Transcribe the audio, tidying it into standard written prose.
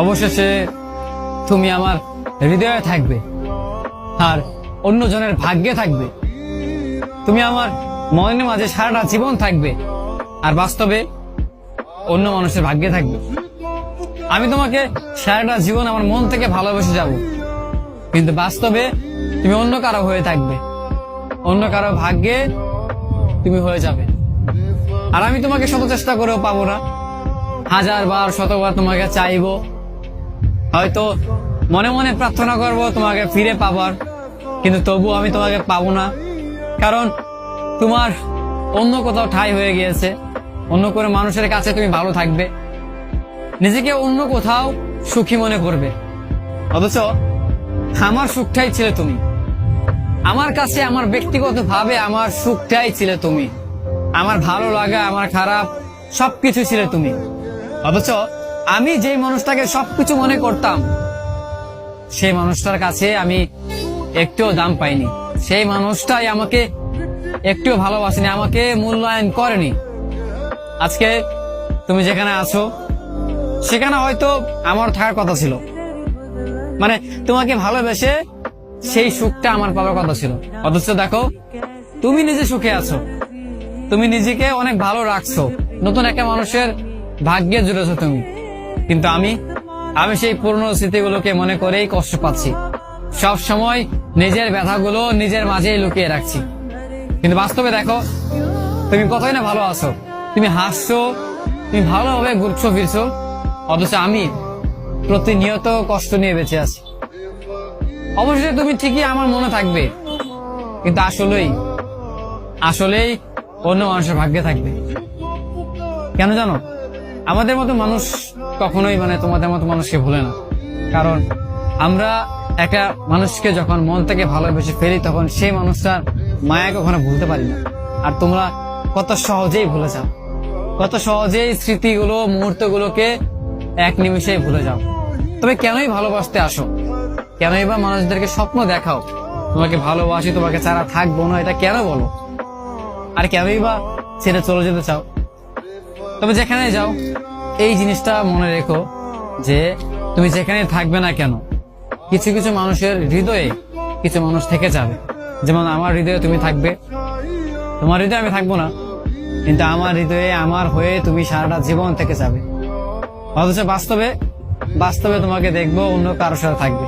অবশেষে তুমি আমার হৃদয়ে থাকবে আর অন্যজনের ভাগ্যে থাকবে। তুমি আমার মনের মাঝে সারাটা জীবন থাকবে আর বাস্তবে অন্য মানুষের ভাগ্যে থাকবে। আমি তোমাকে সারাটা জীবন আমার মন থেকে ভালোবেসে যাব, কিন্তু বাস্তবে তুমি অন্য কারো হয়ে থাকবে, অন্য কারো ভাগ্যে তুমি হয়ে যাবে। আর আমি তোমাকে শত চেষ্টা করেও পাবো না, 1000বার 100বার তোমাকে চাইবো, হয়তো মনে মনে প্রার্থনা করব তোমাকে ফিরে পাবার, কিন্তু তবু আমি তোমাকে পাবো না। কারণ তোমার অন্য কোথাও ঠাঁই হয়ে গিয়েছে, অন্য কোনো মানুষের কাছে তুমি ভালো থাকবে, নিজেকে অন্য কোথাও সুখী মনে করবে। অথচ আমার সুখটাই ছিলে তুমি, আমার কাছে আমার ব্যক্তিগতভাবে আমার সুখটাই ছিলে তুমি, আমার ভালো লাগা আমার খারাপ সবকিছু ছিলে তুমি। অথচ আমি যেই মানুষটাকে সবকিছু মনে করতাম, সেই মানুষটার কাছে আমি একটুও দাম পাইনি, সেই মানুষটাই আমাকে একটুও ভালোবাসেনি, আমাকে মূল্যায়ন করেনি। আজকে তুমি যেখানে আছো সেখানে হয়তো আমার থাকার কথা ছিল, মানে তোমাকে ভালোবেসে সেই সুখটা আমার পাওয়ার কথা ছিল। অথচ দেখো তুমি নিজে সুখে আছো, তুমি নিজেকে অনেক ভালো রাখছো, নতুন একটা মানুষের ভাগ্যে জুড়েছো তুমি, কিন্তু আমি সেই পুরনো স্মৃতিগুলোকে মনে করেই কষ্ট পাচ্ছি। সব সময় নিজের ব্যথাগুলো নিজের মাঝেই লুকিয়ে রাখছি। কিন্তু বাস্তবে দেখো তুমি কতই না ভালো আছো, তুমি হাসছো, তুমি ভালোভাবে ঘুরছো ফিরছো, অথচ আমি প্রতিনিয়ত কষ্ট নিয়ে বেঁচে আছি। অবশ্যই তুমি ঠিকই আমার মনে থাকবে, কিন্তু আসলেই অন্য মানুষের ভাগ্যে থাকবে। কেন জানো? আমাদের মতো মানুষ কখনোই তোমাদের মতো মানুষকে ভুলে না। কারণ আমরা একটা মানুষকে যখন মন থেকে ভালোবেসে ফেলি, তখন সেই মানুষটার মায়া কখনো ভুলতে পারি না। আর তোমরা কত সহজেই ভুলে যাও, কত সহজেই স্মৃতিগুলো মুহূর্তগুলোকে এক নিমিষেই ভুলে যাও। তবে কেনই ভালোবাসতে আসো, কেনই বা মানুষদেরকে স্বপ্ন দেখাও তোমাকে ভালোবাসি, তোমাকে ছাড়া থাকবো না, এটা কেন বলো? আর কেনই বা ছেড়ে চলে যেতে চাও? তবে যেখানে যাও এই জিনিসটা মনে রেখো যে তুমি যেখানে থাকবে না কেন, কিছু কিছু মানুষের হৃদয়ে কিছু মানুষ থেকে যাবে। যেমন আমার হৃদয়ে তুমি থাকবে, তোমার হৃদয়ে আমি থাকবো না, কিন্তু আমার হৃদয়ে আমার হয়ে তুমি সারাটা জীবন থেকে যাবে। অথচ বাস্তবে তোমাকে দেখবো অন্য কারোর সাথে থাকবে।